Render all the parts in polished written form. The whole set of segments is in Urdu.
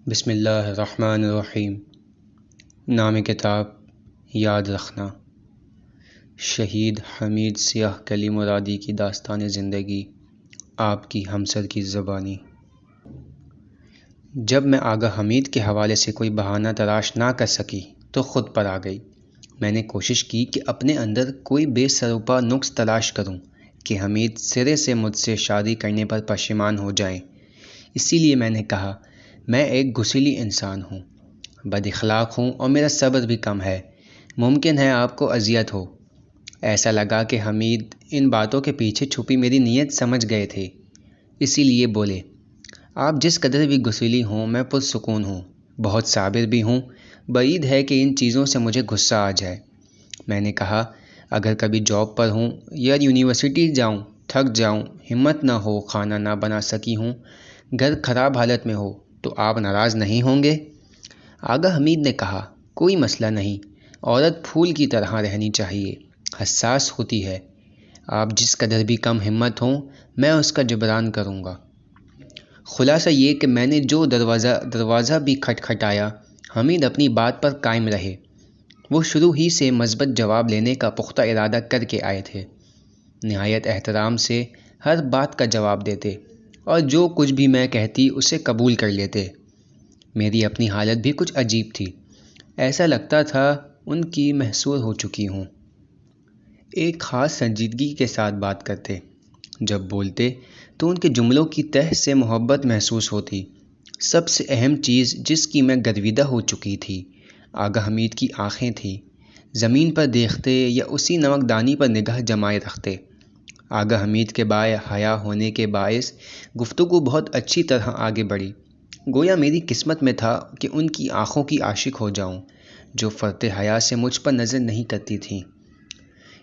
بسم اللہ الرحمن الرحیم۔ نام کتاب یاد رکھنا۔ شہید حمید سیاہ کلی مرادی کی داستان زندگی، آپ کی ہمسر کی زبانی۔ جب میں آغا حمید کے حوالے سے کوئی بہانہ تلاش نہ کر سکی تو خود پر آ گئی۔ میں نے کوشش کی کہ اپنے اندر کوئی بے سروپا نقص تلاش کروں کہ حمید سرے سے مجھ سے شادی کرنے پر پشیمان ہو جائیں۔ اسی لیے میں نے کہا، میں ایک گھسیلی انسان ہوں، بد اخلاق ہوں اور میرا صبر بھی کم ہے، ممکن ہے آپ کو اذیت ہو۔ ایسا لگا کہ حمید ان باتوں کے پیچھے چھپی میری نیت سمجھ گئے تھے، اسی لیے بولے، آپ جس قدر بھی گھسیلی ہوں میں پرسکون ہوں، بہت صابر بھی ہوں، بعید ہے کہ ان چیزوں سے مجھے غصہ آ جائے۔ میں نے کہا، اگر کبھی جاب پر ہوں یا یونیورسٹی جاؤں، تھک جاؤں، ہمت نہ ہو، کھانا نہ بنا سکی ہوں، گھر خراب حالت میں ہو تو آپ ناراض نہیں ہوں گے؟ آغا حمید نے کہا، کوئی مسئلہ نہیں، عورت پھول کی طرح رہنی چاہیے، حساس ہوتی ہے، آپ جس قدر بھی کم ہمت ہوں میں اس کا جبران کروں گا۔ خلاصہ یہ کہ میں نے جو دروازہ بھی کھٹکھٹایا، حمید اپنی بات پر قائم رہے۔ وہ شروع ہی سے مثبت جواب لینے کا پختہ ارادہ کر کے آئے تھے، نہایت احترام سے ہر بات کا جواب دیتے اور جو کچھ بھی میں کہتی اسے قبول کر لیتے۔ میری اپنی حالت بھی کچھ عجیب تھی، ایسا لگتا تھا ان کی محصور ہو چکی ہوں۔ ایک خاص سنجیدگی کے ساتھ بات کرتے، جب بولتے تو ان کے جملوں کی تہ سے محبت محسوس ہوتی۔ سب سے اہم چیز جس کی میں گرویدہ ہو چکی تھی، آغا حمید کی آنکھیں تھیں۔ زمین پر دیکھتے یا اسی نمکدانی پر نگاہ جمائے رکھتے۔ آغا حمید کے با حیا ہونے کے باعث گفتگو بہت اچھی طرح آگے بڑھی، گویا میری قسمت میں تھا کہ ان کی آنکھوں کی عاشق ہو جاؤں جو فرط حیا سے مجھ پر نظر نہیں کرتی تھیں۔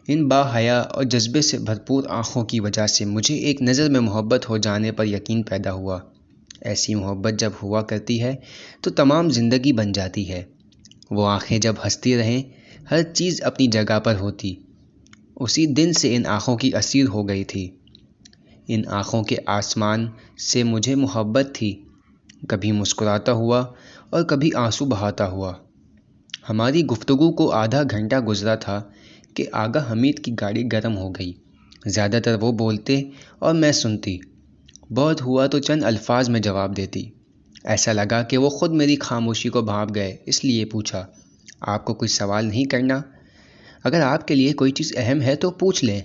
ان با حیا اور جذبے سے بھرپور آنکھوں کی وجہ سے مجھے ایک نظر میں محبت ہو جانے پر یقین پیدا ہوا۔ ایسی محبت جب ہوا کرتی ہے تو تمام زندگی بن جاتی ہے۔ وہ آنکھیں جب ہنستی رہیں، ہر چیز اپنی جگہ پر ہوتی۔ اسی دن سے ان آنکھوں کی اسیر ہو گئی تھی۔ ان آنکھوں کے آسمان سے مجھے محبت تھی، کبھی مسکراتا ہوا اور کبھی آنسو بہاتا ہوا۔ ہماری گفتگو کو آدھا گھنٹہ گزرا تھا کہ آغا حمید کی گاڑی گرم ہو گئی۔ زیادہ تر وہ بولتے اور میں سنتی، بہت ہوا تو چند الفاظ میں جواب دیتی۔ ایسا لگا کہ وہ خود میری خاموشی کو بھانپ گئے، اس لیے پوچھا، آپ کو کوئی سوال نہیں کرنا؟ اگر آپ کے لیے کوئی چیز اہم ہے تو پوچھ لیں۔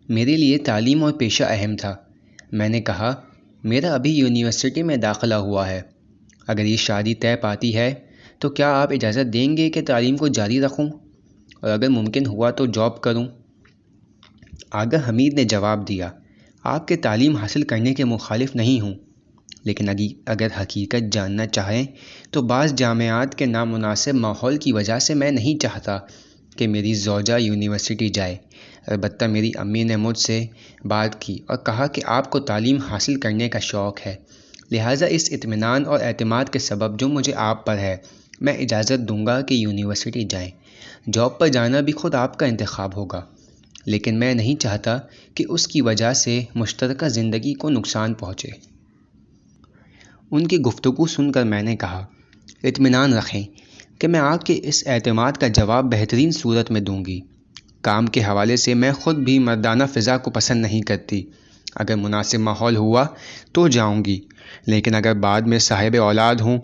میرے لیے تعلیم اور پیشہ اہم تھا۔ میں نے کہا، میرا ابھی یونیورسٹی میں داخلہ ہوا ہے، اگر یہ شادی طے پاتی ہے تو کیا آپ اجازت دیں گے کہ تعلیم کو جاری رکھوں اور اگر ممکن ہوا تو جاب کروں؟ آغا حمید نے جواب دیا، آپ کے تعلیم حاصل کرنے کے مخالف نہیں ہوں، لیکن اگر حقیقت جاننا چاہیں تو بعض جامعات کے نامناسب ماحول کی وجہ سے میں نہیں چاہتا کہ میری زوجہ یونیورسٹی جائے۔ البتہ میری امی نے مجھ سے بات کی اور کہا کہ آپ کو تعلیم حاصل کرنے کا شوق ہے، لہٰذا اس اطمینان اور اعتماد کے سبب جو مجھے آپ پر ہے، میں اجازت دوں گا کہ یونیورسٹی جائیں۔ جاب پر جانا بھی خود آپ کا انتخاب ہوگا، لیکن میں نہیں چاہتا کہ اس کی وجہ سے مشترکہ زندگی کو نقصان پہنچے۔ ان کی گفتگو سن کر میں نے کہا، اطمینان رکھیں کہ میں آپ کے اس اعتماد کا جواب بہترین صورت میں دوں گی۔ کام کے حوالے سے میں خود بھی مردانہ فضا کو پسند نہیں کرتی۔ اگر مناسب ماحول ہوا تو جاؤں گی، لیکن اگر بعد میں صاحب اولاد ہوں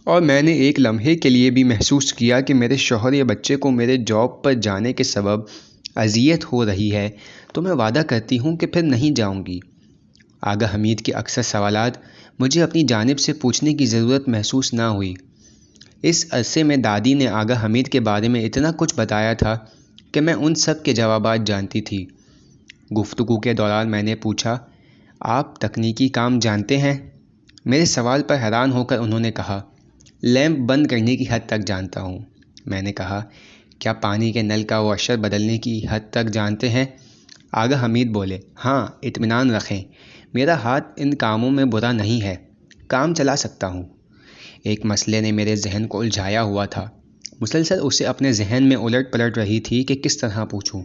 اور میں نے ایک لمحے کے لیے بھی محسوس کیا کہ میرے شوہر یا بچے کو میرے جاب پر جانے کے سبب اذیت ہو رہی ہے تو میں وعدہ کرتی ہوں کہ پھر نہیں جاؤں گی۔ آغا حمید کے اکثر سوالات مجھے اپنی جانب سے پوچھنے کی ضرورت محسوس نہ ہوئی۔ اس عرصے میں دادی نے آغا حمید کے بارے میں اتنا کچھ بتایا تھا کہ میں ان سب کے جوابات جانتی تھی۔ گفتگو کے دوران میں نے پوچھا، آپ تکنیکی کام جانتے ہیں؟ میرے سوال پر حیران ہو کر انہوں نے کہا، لیمپ بند کرنے کی حد تک جانتا ہوں۔ میں نے کہا، کیا پانی کے نل کا واشر بدلنے کی حد تک جانتے ہیں؟ آغا حمید بولے، ہاں، اطمینان رکھیں، میرا ہاتھ ان کاموں میں برا نہیں ہے، کام چلا سکتا ہوں۔ ایک مسئلے نے میرے ذہن کو الجھایا ہوا تھا، مسلسل اسے اپنے ذہن میں الٹ پلٹ رہی تھی کہ کس طرح پوچھوں۔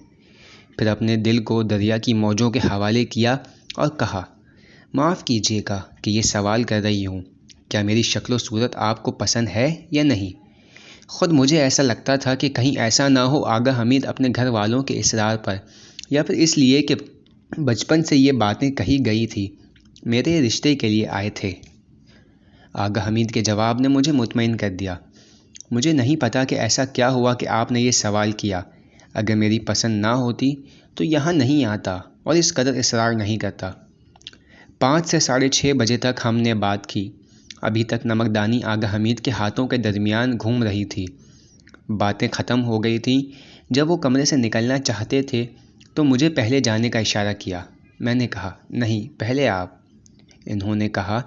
پھر اپنے دل کو دریا کی موجوں کے حوالے کیا اور کہا، معاف کیجیے گا کہ یہ سوال کر رہی ہوں، کیا میری شکل و صورت آپ کو پسند ہے یا نہیں؟ خود مجھے ایسا لگتا تھا کہ کہیں ایسا نہ ہو آغا حمید اپنے گھر والوں کے اصرار پر یا پھر اس لیے کہ بچپن سے یہ باتیں کہی گئی تھی میرے رشتے کے لیے آئے تھے۔ آغا حمید کے جواب نے مجھے مطمئن کر دیا۔ مجھے نہیں پتا کہ ایسا کیا ہوا کہ آپ نے یہ سوال کیا۔ اگر میری پسند نہ ہوتی تو یہاں نہیں آتا اور اس قدر اصرار نہیں کرتا۔ 5 سے 6:30 بجے تک ہم نے بات کی۔ ابھی تک نمکدانی آغا حمید کے ہاتھوں کے درمیان گھوم رہی تھی۔ باتیں ختم ہو گئی تھیں۔ جب وہ کمرے سے نکلنا چاہتے تھے تو مجھے پہلے جانے کا اشارہ کیا۔ میں نے کہا، نہیں، پہلے آپ۔ انہوں نے کہا،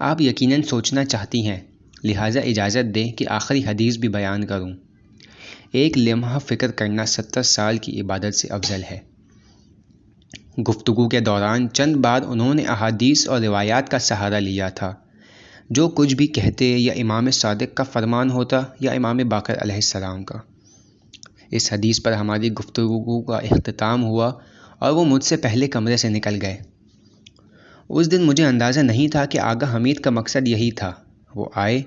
آپ یقیناً سوچنا چاہتی ہیں، لہٰذا اجازت دیں کہ آخری حدیث بھی بیان کروں۔ ایک لمحہ فکر کرنا 70 سال کی عبادت سے افضل ہے۔ گفتگو کے دوران چند بار انہوں نے احادیث اور روایات کا سہارا لیا تھا۔ جو کچھ بھی کہتے یا امام صادق کا فرمان ہوتا یا امام باقر علیہ السلام کا۔ اس حدیث پر ہماری گفتگو کا اختتام ہوا اور وہ مجھ سے پہلے کمرے سے نکل گئے۔ اس دن مجھے اندازہ نہیں تھا کہ آغا حمید کا مقصد یہی تھا۔ وہ آئے،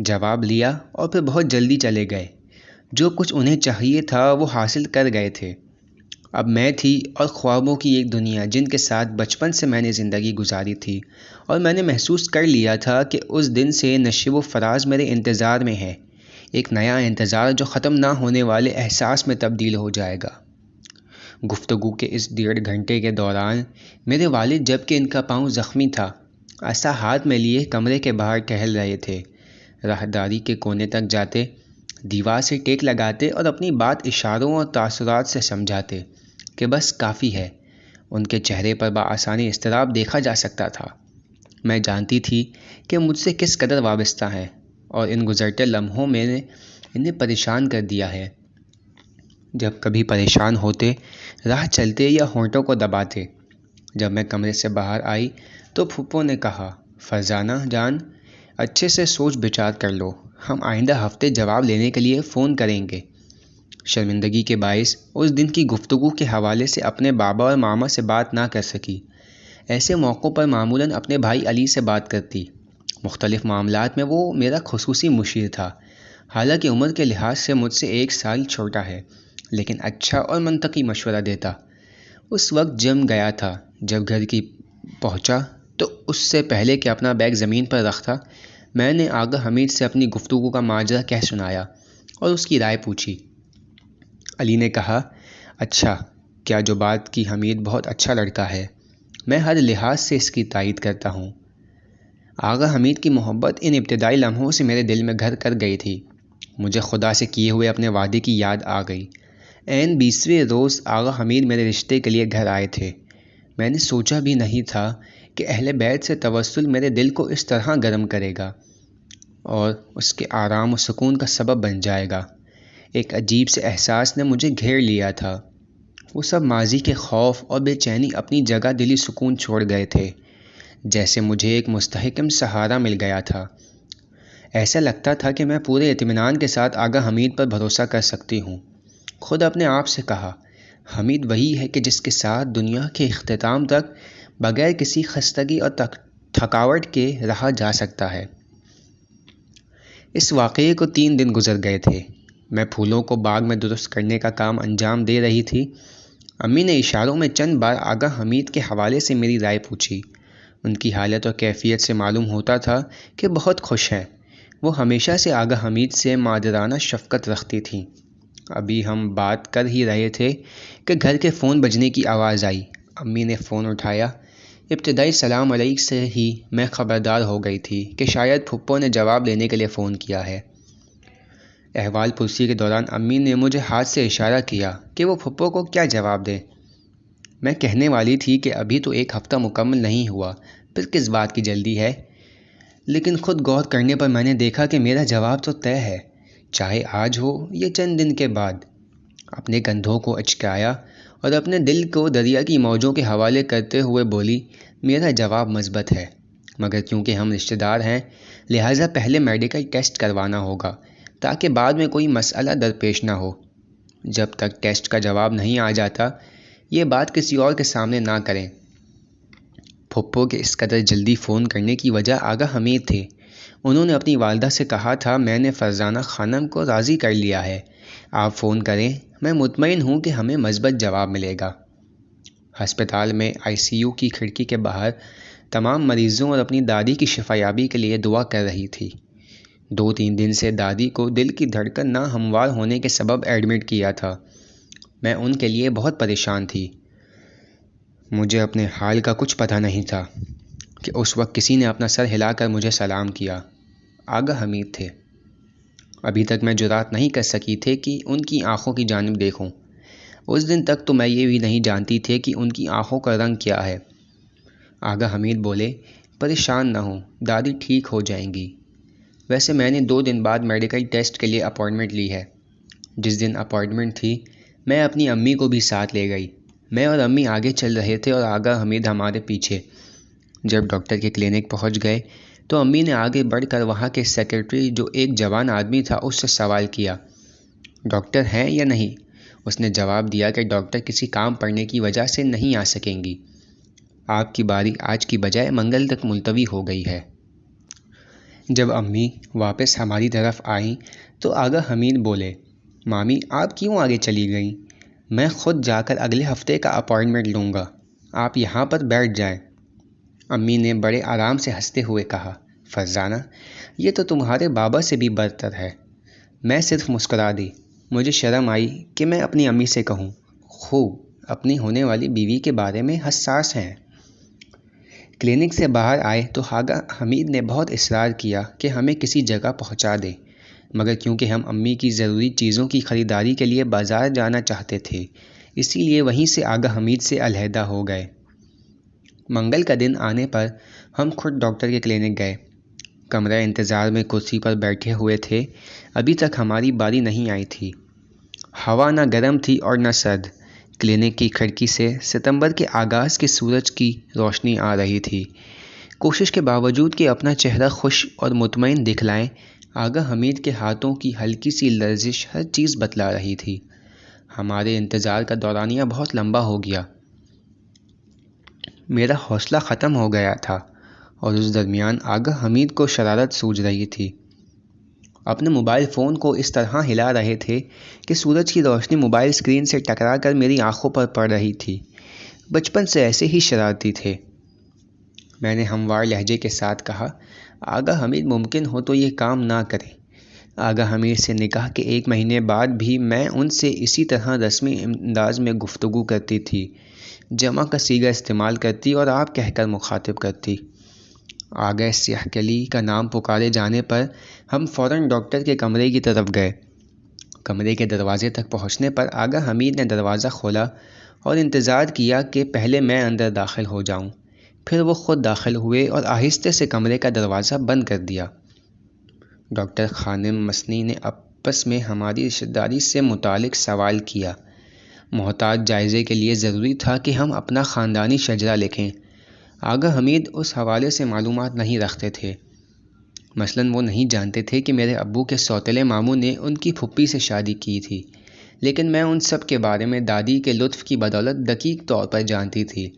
جواب لیا اور پھر بہت جلدی چلے گئے۔ جو کچھ انہیں چاہیے تھا وہ حاصل کر گئے تھے۔ اب میں تھی اور خوابوں کی ایک دنیا جن کے ساتھ بچپن سے میں نے زندگی گزاری تھی، اور میں نے محسوس کر لیا تھا کہ اس دن سے نشیب و فراز میرے انتظار میں ہے، ایک نیا انتظار جو ختم نہ ہونے والے احساس میں تبدیل ہو جائے گا۔ گفتگو کے اس 1.5 گھنٹے کے دوران میرے والد، جب کہ ان کا پاؤں زخمی تھا، عصا ہاتھ میں لیے کمرے کے باہر ٹہل رہے تھے۔ راہداری کے کونے تک جاتے، دیوار سے ٹیک لگاتے اور اپنی بات اشاروں اور تاثرات سے سمجھاتے کہ بس کافی ہے۔ ان کے چہرے پر بآسانی اضطراب دیکھا جا سکتا تھا۔ میں جانتی تھی کہ مجھ سے کس قدر وابستہ ہیں اور ان گزرتے لمحوں میں نے انہیں پریشان کر دیا ہے۔ جب کبھی پریشان ہوتے، راہ چلتے یا ہونٹوں کو دباتے۔ جب میں کمرے سے باہر آئی تو پھپھو نے کہا، فرزانہ جان، اچھے سے سوچ بچار کر لو، ہم آئندہ ہفتے جواب لینے کے لیے فون کریں گے۔ شرمندگی کے باعث اس دن کی گفتگو کے حوالے سے اپنے بابا اور ماما سے بات نہ کر سکی۔ ایسے موقعوں پر معمولاً اپنے بھائی علی سے بات کرتی۔ مختلف معاملات میں وہ میرا خصوصی مشیر تھا، حالانکہ عمر کے لحاظ سے مجھ سے 1 سال چھوٹا ہے، لیکن اچھا اور منطقی مشورہ دیتا۔ اس وقت جم گیا تھا۔ جب گھر کی پہنچا تو اس سے پہلے کہ اپنا بیگ زمین پر رکھتا، میں نے آغا حمید سے اپنی گفتگو کا ماجرا کہہ سنایا اور اس کی رائے پوچھی۔ علی نے کہا، اچھا، کیا جو بات کی حمید بہت اچھا لڑکا ہے، میں ہر لحاظ سے اس کی تائید کرتا ہوں۔ آغا حمید کی محبت ان ابتدائی لمحوں سے میرے دل میں گھر کر گئی تھی۔ مجھے خدا سے کیے ہوئے اپنے وعدے کی یاد آ گئی۔ عین 20ویں روز آغا حمید میرے رشتے کے لیے گھر آئے تھے۔ میں نے سوچا بھی نہیں تھا کہ اہل بیت سے توسل میرے دل کو اس طرح گرم کرے گا اور اس کے آرام و سکون کا سبب بن جائے گا۔ ایک عجیب سے احساس نے مجھے گھیر لیا تھا۔ وہ سب ماضی کے خوف اور بے چینی اپنی جگہ دلی سکون چھوڑ گئے تھے، جیسے مجھے ایک مستحکم سہارا مل گیا تھا۔ ایسا لگتا تھا کہ میں پورے اطمینان کے ساتھ آغا حمید پر بھروسہ کر سکتی ہوں۔ خود اپنے آپ سے کہا، حمید وہی ہے کہ جس کے ساتھ دنیا کے اختتام تک بغیر کسی خستگی اور تھکاوٹ کے رہا جا سکتا ہے۔ اس واقعے کو 3 دن گزر گئے تھے۔ میں پھولوں کو باغ میں درست کرنے کا کام انجام دے رہی تھی۔ امی نے اشاروں میں چند بار آغا حمید کے حوالے سے میری رائے پوچھی۔ ان کی حالت اور کیفیت سے معلوم ہوتا تھا کہ بہت خوش ہیں۔ وہ ہمیشہ سے آغا حمید سے مادرانہ شفقت رکھتی تھیں۔ ابھی ہم بات کر ہی رہے تھے کہ گھر کے فون بجنے کی آواز آئی۔ امی نے فون اٹھایا۔ ابتدائی سلام علیک سے ہی میں خبردار ہو گئی تھی کہ شاید پھپھو نے جواب لینے کے لیے فون کیا ہے۔ احوال پرسی کے دوران امی نے مجھے ہاتھ سے اشارہ کیا کہ وہ پھپھو کو کیا جواب دیں۔ میں کہنے والی تھی کہ ابھی تو 1 ہفتہ مکمل نہیں ہوا، پھر کس بات کی جلدی ہے، لیکن خود غور کرنے پر میں نے دیکھا کہ میرا جواب تو طے ہے، چاہے آج ہو یا چند دن کے بعد۔ اپنے کندھوں کو اچکایا اور اپنے دل کو دریا کی موجوں کے حوالے کرتے ہوئے بولی، میرا جواب مثبت ہے، مگر کیونکہ ہم رشتہ دار ہیں لہٰذا پہلے میڈیکل ٹیسٹ کروانا ہوگا تاکہ بعد میں کوئی مسئلہ درپیش نہ ہو۔ جب تک ٹیسٹ کا جواب نہیں آ جاتا یہ بات کسی اور کے سامنے نہ کریں۔ پھپھو کے اس قدر جلدی فون کرنے کی وجہ آغا حمید تھے۔ انہوں نے اپنی والدہ سے کہا تھا میں نے فرزانہ خانم کو راضی کر لیا ہے، آپ فون کریں، میں مطمئن ہوں کہ ہمیں مثبت جواب ملے گا۔ ہسپتال میں ICU کی کھڑکی کے باہر تمام مریضوں اور اپنی دادی کی شفایابی کے لیے دعا کر رہی تھی۔ 2-3 دن سے دادی کو دل کی دھڑکن ناہموار ہونے کے سبب ایڈمٹ کیا تھا۔ میں ان کے لیے بہت پریشان تھی۔ مجھے اپنے حال کا کچھ پتہ نہیں تھا کہ اس وقت کسی نے اپنا سر ہلا کر مجھے سلام کیا۔ آغا حمید تھے۔ ابھی تک میں جرات نہیں کر سکی تھی کہ ان کی آنکھوں کی جانب دیکھوں۔ اس دن تک تو میں یہ بھی نہیں جانتی تھی کہ ان کی آنکھوں کا رنگ کیا ہے۔ آغا حمید بولے، پریشان نہ ہوں، دادی ٹھیک ہو جائیں گی۔ ویسے میں نے 2 دن بعد میڈیکل ٹیسٹ کے لیے اپائنٹمنٹ لی ہے۔ جس دن اپائنٹمنٹ تھی میں اپنی امی کو بھی ساتھ لے گئی۔ میں اور امی آگے چل رہے تھے اور آغا حمید ہمارے پیچھے۔ جب ڈاکٹر کے کلینک پہنچ گئے تو امی نے آگے بڑھ کر وہاں کے سیکرٹری جو ایک جوان آدمی تھا اس سے سوال کیا، ڈاکٹر ہیں یا نہیں؟ اس نے جواب دیا کہ ڈاکٹر کسی کام پڑنے کی وجہ سے نہیں آ سکیں گی، آپ کی باری آج کی بجائے منگل تک ملتوی ہو گئی ہے۔ جب امی واپس ہماری طرف آئیں تو آغا حمید بولے، مامی آپ کیوں آگے چلی گئیں؟ میں خود جا کر اگلے ہفتے کا اپائنٹمنٹ لوں گا، آپ یہاں پر بیٹھ جائیں۔ امی نے بڑے آرام سے ہنستے ہوئے کہا، فرزانہ یہ تو تمہارے بابا سے بھی برتر ہے۔ میں صرف مسکرا دی۔ مجھے شرم آئی کہ میں اپنی امی سے کہوں، خوب اپنی ہونے والی بیوی کے بارے میں حساس ہیں۔ کلینک سے باہر آئے تو آغا حمید نے بہت اصرار کیا کہ ہمیں کسی جگہ پہنچا دے، مگر کیونکہ ہم امی کی ضروری چیزوں کی خریداری کے لیے بازار جانا چاہتے تھے اسی لیے وہیں سے آغا حمید سے علیحدہ ہو گئے۔ منگل کا دن آنے پر ہم خود ڈاکٹر کے کلینک گئے۔ کمرہ انتظار میں کرسی پر بیٹھے ہوئے تھے، ابھی تک ہماری باری نہیں آئی تھی۔ ہوا نہ گرم تھی اور نہ سرد۔ کلینک کی کھڑکی سے ستمبر کے آغاز کے سورج کی روشنی آ رہی تھی۔ کوشش کے باوجود کہ اپنا چہرہ خوش اور مطمئن دکھلائیں، آغا حمید کے ہاتھوں کی ہلکی سی لرزش ہر چیز بتلا رہی تھی۔ ہمارے انتظار کا دورانیہ بہت لمبا ہو گیا۔ میرا حوصلہ ختم ہو گیا تھا اور اس درمیان آغا حمید کو شرارت سوجھ رہی تھی۔ اپنے موبائل فون کو اس طرح ہلا رہے تھے کہ سورج کی روشنی موبائل اسکرین سے ٹکرا کر میری آنکھوں پر پڑ رہی تھی۔ بچپن سے ایسے ہی شرارتی تھے۔ میں نے ہموار لہجے کے ساتھ کہا، آغا حمید ممکن ہو تو یہ کام نہ کریں۔ آغا حمید سے نکاح کے 1 مہینے بعد بھی میں ان سے اسی طرح رسمی انداز میں گفتگو کرتی تھی، جمع کا صیغہ استعمال کرتی اور آپ کہہ کر مخاطب کرتی۔ آغا سیاہ کلی کا نام پکارے جانے پر ہم فوراً ڈاکٹر کے کمرے کی طرف گئے۔ کمرے کے دروازے تک پہنچنے پر آغا حمید نے دروازہ کھولا اور انتظار کیا کہ پہلے میں اندر داخل ہو جاؤں، پھر وہ خود داخل ہوئے اور آہستہ سے کمرے کا دروازہ بند کر دیا۔ ڈاکٹر خانم مسنی نے آپس میں ہماری رشتہ داری سے متعلق سوال کیا۔ محتاط جائزے کے لیے ضروری تھا کہ ہم اپنا خاندانی شجرہ لکھیں۔ آغا حمید اس حوالے سے معلومات نہیں رکھتے تھے۔ مثلاً وہ نہیں جانتے تھے کہ میرے ابو کے سوتیلے ماموں نے ان کی پھوپھی سے شادی کی تھی، لیکن میں ان سب کے بارے میں دادی کے لطف کی بدولت دقیق طور پر جانتی تھی،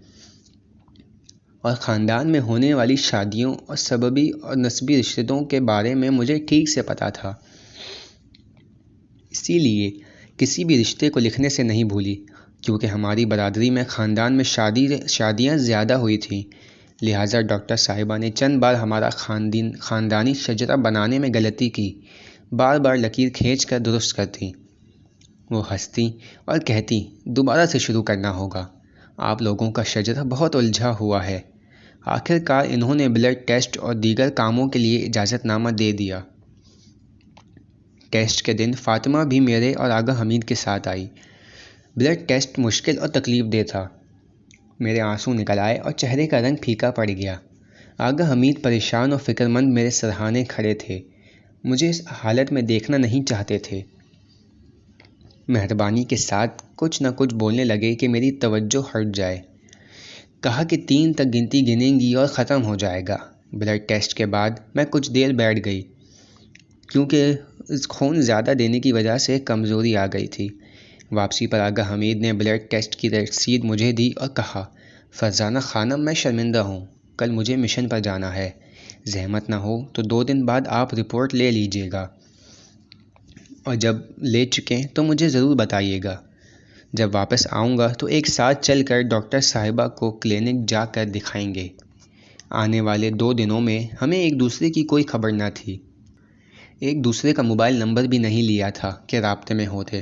اور خاندان میں ہونے والی شادیوں اور سببی اور نسبی رشتوں کے بارے میں مجھے ٹھیک سے پتہ تھا۔ اسی لیے کسی بھی رشتے کو لکھنے سے نہیں بھولی، کیونکہ ہماری برادری میں خاندان میں شادیاں زیادہ ہوئی تھیں، لہٰذا ڈاکٹر صاحبہ نے چند بار ہمارا خاندانی شجرہ بنانے میں غلطی کی، بار بار لکیر کھینچ کر درست کرتیں۔ وہ ہنستی اور کہتی، دوبارہ سے شروع کرنا ہوگا، آپ لوگوں کا شجرہ بہت الجھا ہوا ہے۔ آخر کار انہوں نے بلڈ ٹیسٹ اور دیگر کاموں کے لیے اجازت نامہ دے دیا۔ ٹیسٹ کے دن فاطمہ بھی میرے اور آغا حمید کے ساتھ آئی۔ بلڈ ٹیسٹ مشکل اور تکلیف دہ تھا۔ میرے آنسو نکل آئے اور چہرے کا رنگ پھیکا پڑ گیا۔ آغا حمید پریشان اور فکر مند میرے سرہانے کھڑے تھے، مجھے اس حالت میں دیکھنا نہیں چاہتے تھے۔ مہربانی کے ساتھ کچھ نہ کچھ بولنے لگے کہ میری توجہ ہٹ جائے۔ کہا کہ 3 تک گنتی گنیں گی اور ختم ہو جائے گا۔ بلڈ ٹیسٹ کے بعد میں کچھ دیر بیٹھ گئی، کیونکہ خون زیادہ دینے کی وجہ سے کمزوری آ گئی تھی۔ واپسی پر آغا حمید نے بلڈ ٹیسٹ کی رسید مجھے دی اور کہا، فرزانہ خانم میں شرمندہ ہوں، کل مجھے مشن پر جانا ہے، زحمت نہ ہو تو 2 دن بعد آپ رپورٹ لے لیجیے گا، اور جب لے چکیں تو مجھے ضرور بتائیے گا۔ جب واپس آؤں گا تو ایک ساتھ چل کر ڈاکٹر صاحبہ کو کلینک جا کر دکھائیں گے۔ آنے والے 2 دنوں میں ہمیں ایک دوسرے کی کوئی خبر نہ تھی، ایک دوسرے کا موبائل نمبر بھی نہیں لیا تھا کہ رابطے میں ہوتے۔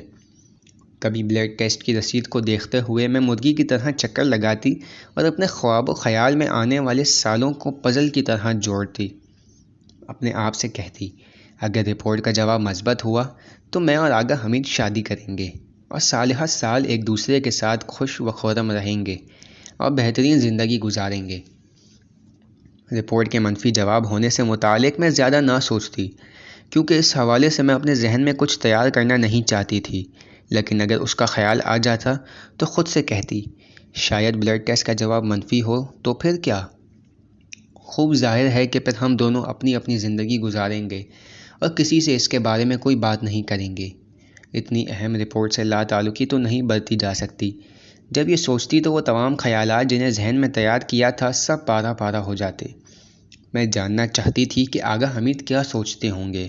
کبھی بلڈ ٹیسٹ کی رسید کو دیکھتے ہوئے میں مرغی کی طرح چکر لگاتی اور اپنے خواب و خیال میں آنے والے سالوں کو پزل کی طرح جوڑتی۔ اپنے آپ سے کہتی، اگر رپورٹ کا جواب مثبت ہوا تو میں اور آغا حمید شادی کریں گے اور سالہ سال ایک دوسرے کے ساتھ خوش و خرم رہیں گے اور بہترین زندگی گزاریں گے۔ رپورٹ کے منفی جواب ہونے سے متعلق میں زیادہ نہ سوچتی، کیونکہ اس حوالے سے میں اپنے ذہن میں کچھ تیار کرنا نہیں چاہتی تھی، لیکن اگر اس کا خیال آ جاتا تو خود سے کہتی، شاید بلڈ ٹیسٹ کا جواب منفی ہو تو پھر کیا؟ خوب ظاہر ہے کہ پھر ہم دونوں اپنی اپنی زندگی گزاریں گے اور کسی سے اس کے بارے میں کوئی بات نہیں کریں گے۔ اتنی اہم رپورٹ سے لا تعلقی تو نہیں برتی جا سکتی۔ جب یہ سوچتی تو وہ تمام خیالات جنہیں ذہن میں تیار کیا تھا سب پارا پارا ہو جاتے۔ میں جاننا چاہتی تھی کہ آغا حمید کیا سوچتے ہوں گے۔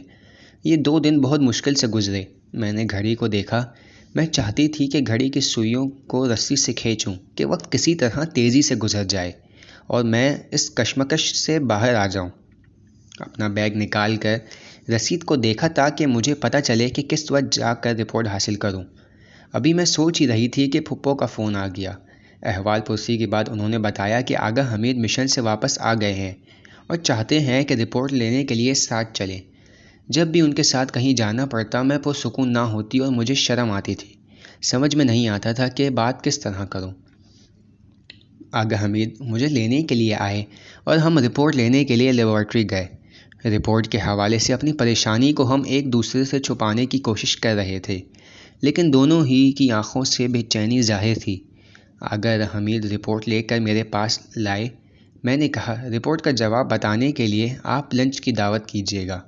یہ 2 دن بہت مشکل سے گزرے۔ میں نے گھڑی کو دیکھا۔ میں چاہتی تھی کہ گھڑی کی سوئیوں کو رسی سے کھینچوں کہ وقت کسی طرح تیزی سے گزر جائے اور میں اس کشمکش سے باہر آ جاؤں۔ اپنا بیگ نکال کر رسید کو دیکھا تاکہ مجھے پتہ چلے کہ کس وقت جا کر رپورٹ حاصل کروں۔ ابھی میں سوچ ہی رہی تھی کہ پھپھو کا فون آ گیا۔ احوال پرسی کے بعد انہوں نے بتایا کہ آغا حمید مشن سے واپس آ گئے ہیں اور چاہتے ہیں کہ رپورٹ لینے کے لیے ساتھ چلیں۔ جب بھی ان کے ساتھ کہیں جانا پڑتا میں پرسکون نہ ہوتی اور مجھے شرم آتی تھی۔ سمجھ میں نہیں آتا تھا کہ بات کس طرح کروں۔ آغا حمید مجھے لینے کے لیے آئے اور ہم رپورٹ لینے کے لیے لیبارٹری گئے۔ رپورٹ کے حوالے سے اپنی پریشانی کو ہم ایک دوسرے سے چھپانے کی کوشش کر رہے تھے، لیکن دونوں ہی کی آنکھوں سے بے چینی ظاہر تھی۔ آغا حمید رپورٹ لے کر میرے پاس لائے۔ میں نے کہا، رپورٹ کا جواب بتانے کے لیے آپ لنچ کی دعوت کیجیے گا۔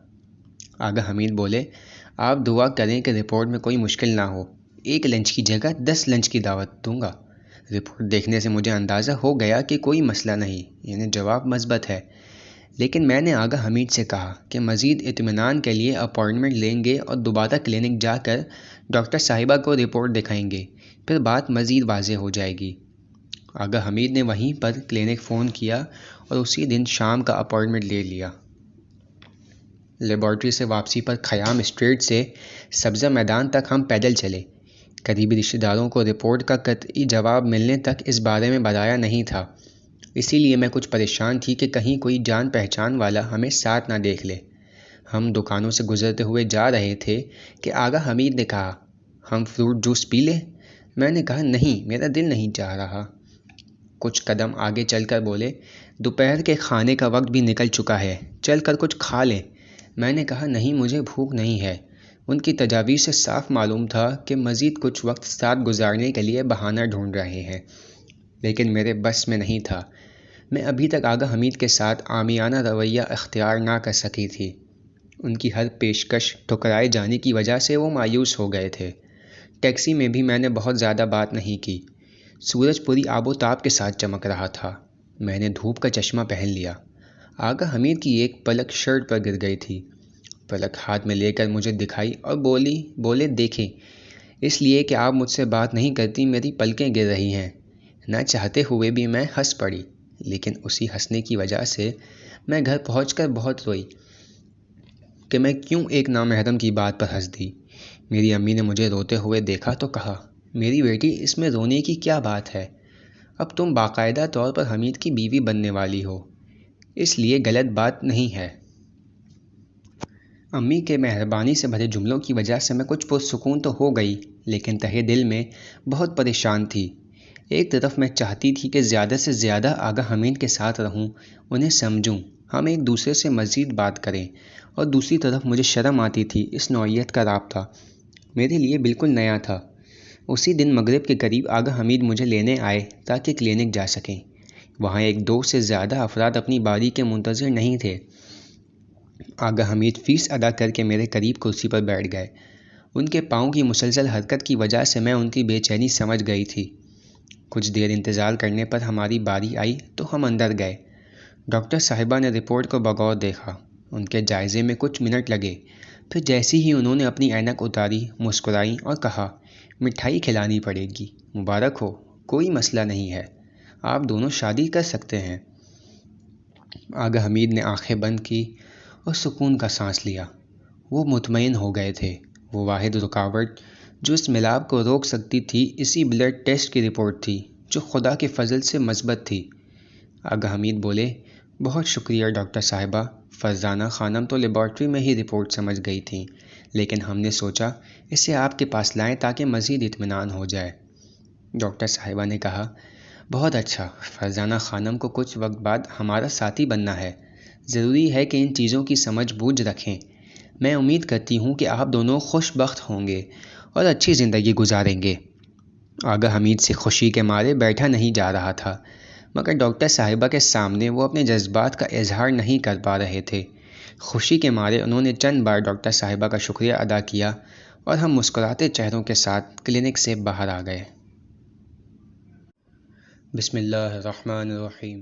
آغا حمید بولے، آپ دعا کریں کہ رپورٹ میں کوئی مشکل نہ ہو، 1 لنچ کی جگہ 10 لنچ کی دعوت دوں گا۔ رپورٹ دیکھنے سے مجھے اندازہ ہو گیا کہ کوئی مسئلہ نہیں، یعنی جواب مثبت ہے، لیکن میں نے آغا حمید سے کہا کہ مزید اطمینان کے لیے اپائنٹمنٹ لیں گے اور دوبارہ کلینک جا کر ڈاکٹر صاحبہ کو رپورٹ دکھائیں گے، پھر بات مزید واضح ہو جائے گی۔ آغا حمید نے وہیں پر کلینک فون کیا اور اسی دن شام کا اپائنٹمنٹ لے لیا۔ لیبارٹری سے واپسی پر خیام اسٹریٹ سے سبزہ میدان تک ہم پیدل چلے۔ قریبی رشتہ داروں کو رپورٹ کا قطعی جواب ملنے تک اس بارے میں بتایا نہیں تھا، اسی لیے میں کچھ پریشان تھی کہ کہیں کوئی جان پہچان والا ہمیں ساتھ نہ دیکھ لے۔ ہم دکانوں سے گزرتے ہوئے جا رہے تھے کہ آغا حمید نے کہا، ہم فروٹ جوس پی لیں؟ میں نے کہا، نہیں، میرا دل نہیں چاہ رہا۔ کچھ قدم آگے چل کر بولے، دوپہر کے کھانے کا وقت بھی نکل چکا ہے، چل کر کچھ کھا لیں۔ میں نے کہا، نہیں، مجھے بھوک نہیں ہے۔ ان کی تجاویز سے صاف معلوم تھا کہ مزید کچھ وقت ساتھ گزارنے کے لیے بہانہ ڈھونڈ رہے ہیں، لیکن میرے بس میں نہیں تھا۔ میں ابھی تک آغا حمید کے ساتھ عامیانہ رویہ اختیار نہ کر سکی تھی۔ ان کی ہر پیشکش ٹھکرائے جانے کی وجہ سے وہ مایوس ہو گئے تھے۔ ٹیکسی میں بھی میں نے بہت زیادہ بات نہیں کی۔ سورج پوری آب و تاب کے ساتھ چمک رہا تھا۔ میں نے دھوپ کا چشمہ پہن لیا۔ آغا حمید کی ایک پلک شرٹ پر گر گئی تھی۔ پلک ہاتھ میں لے کر مجھے دکھائی اور بولے دیکھیں، اس لیے کہ آپ مجھ سے بات نہیں کرتی میری پلکیں گر رہی ہیں۔ نہ چاہتے ہوئے بھی میں ہنس پڑی، لیکن اسی ہنسنے کی وجہ سے میں گھر پہنچ کر بہت روئی کہ میں کیوں ایک نامحرم کی بات پر ہنس دی۔ میری امی نے مجھے روتے ہوئے دیکھا تو کہا، میری بیٹی، اس میں رونے کی کیا بات ہے؟ اب تم باقاعدہ طور پر حمید کی بیوی بننے والی ہو، اس لیے غلط بات نہیں ہے۔ امی کے مہربانی سے بھرے جملوں کی وجہ سے میں کچھ پرسکون تو ہو گئی، لیکن تہہ دل میں بہت پریشان تھی۔ ایک طرف میں چاہتی تھی کہ زیادہ سے زیادہ آغا حمید کے ساتھ رہوں، انہیں سمجھوں، ہم ایک دوسرے سے مزید بات کریں، اور دوسری طرف مجھے شرم آتی تھی۔ اس نوعیت کا رابطہ میرے لیے بالکل نیا تھا۔ اسی دن مغرب کے قریب آغا حمید مجھے لینے آئے تاکہ کلینک جا سکیں۔ وہاں 1-2 سے زیادہ افراد اپنی باری کے منتظر نہیں تھے۔ آغا حمید فیس ادا کر کے میرے قریب کرسی پر بیٹھ گئے۔ ان کے پاؤں کی مسلسل حرکت کی وجہ سے میں ان کی بے چینی سمجھ گئی تھی۔ کچھ دیر انتظار کرنے پر ہماری باری آئی تو ہم اندر گئے۔ ڈاکٹر صاحبہ نے رپورٹ کو بغور دیکھا۔ ان کے جائزے میں کچھ منٹ لگے، پھر جیسے ہی انہوں نے اپنی اینک اتاری، مسکرائیں اور کہا، مٹھائی کھلانی پڑے گی۔ مبارک ہو، کوئی مسئلہ نہیں ہے، آپ دونوں شادی کر سکتے ہیں۔ آغا حمید نے آنکھیں بند کی اور سکون کا سانس لیا۔ وہ مطمئن ہو گئے تھے۔ وہ واحد رکاوٹ جو اس ملاپ کو روک سکتی تھی اسی بلڈ ٹیسٹ کی رپورٹ تھی جو خدا کے فضل سے مثبت تھی۔ آغا حمید بولے، بہت شکریہ ڈاکٹر صاحبہ، فرزانہ خانم تو لیبارٹری میں ہی رپورٹ سمجھ گئی تھیں، لیکن ہم نے سوچا اسے آپ کے پاس لائیں تاکہ مزید اطمینان ہو جائے۔ ڈاکٹر صاحبہ نے کہا، بہت اچھا، فرزانہ خانم کو کچھ وقت بعد ہمارا ساتھی بننا ہے۔ ضروری ہے کہ ان چیزوں کی سمجھ بوجھ رکھیں۔ میں امید کرتی ہوں کہ آپ دونوں خوش بخت ہوں گے اور اچھی زندگی گزاریں گے۔ آغا حمید سے خوشی کے مارے بیٹھا نہیں جا رہا تھا، مگر ڈاکٹر صاحبہ کے سامنے وہ اپنے جذبات کا اظہار نہیں کر پا رہے تھے۔ خوشی کے مارے انہوں نے چند بار ڈاکٹر صاحبہ کا شکریہ ادا کیا اور ہم مسکراتے چہروں کے ساتھ کلینک سے باہر آ گئے۔ بسم اللہ الرحمن الرحیم۔